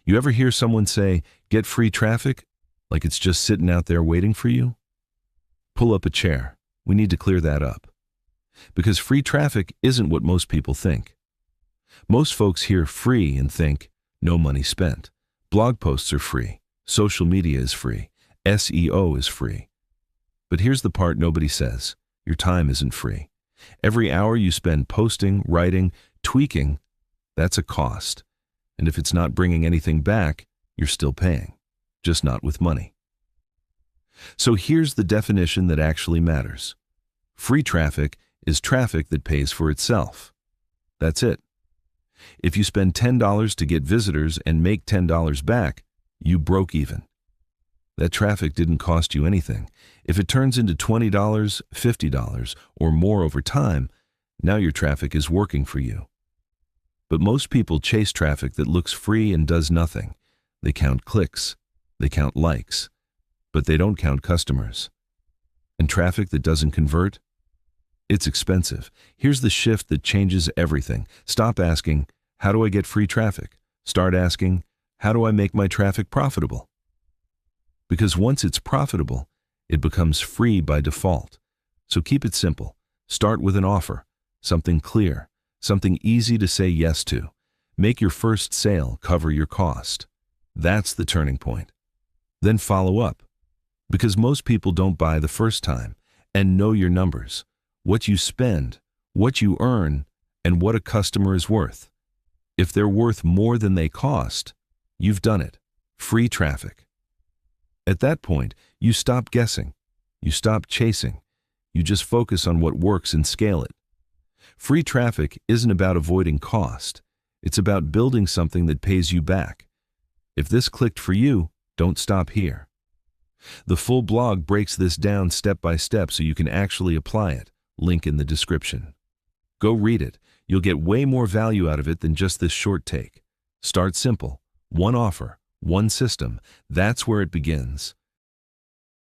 You ever hear someone say, get free traffic, like it's just sitting out there waiting for you? Pull up a chair. We need to clear that up. Because free traffic isn't what most people think. Most folks hear free and think, no money spent. Blog posts are free. Social media is free. SEO is free. But here's the part nobody says. Your time isn't free. Every hour you spend posting, writing, tweaking, that's a cost. And if it's not bringing anything back, you're still paying, just not with money. So here's the definition that actually matters. Free traffic is traffic that pays for itself. That's it. If you spend $10 to get visitors and make $10 back, you broke even. That traffic didn't cost you anything. If it turns into $20, $50, or more over time, now your traffic is working for you. But most people chase traffic that looks free and does nothing. They count clicks, they count likes, but they don't count customers. And traffic that doesn't convert? It's expensive. Here's the shift that changes everything. Stop asking, how do I get free traffic? Start asking, how do I make my traffic profitable? Because once it's profitable, it becomes free by default. So keep it simple. Start with an offer, something clear, something easy to say yes to. Make your first sale cover your cost. That's the turning point. Then follow up. Because most people don't buy the first time. And know your numbers. What you spend, what you earn, and what a customer is worth. If they're worth more than they cost, you've done it. Free traffic. At that point, you stop guessing. You stop chasing. You just focus on what works and scale it. Free traffic isn't about avoiding cost. It's about building something that pays you back. If this clicked for you, don't stop here. The full blog breaks this down step by step so you can actually apply it. Link in the description. Go read it. You'll get way more value out of it than just this short take. Start simple. One offer, one system. That's where it begins.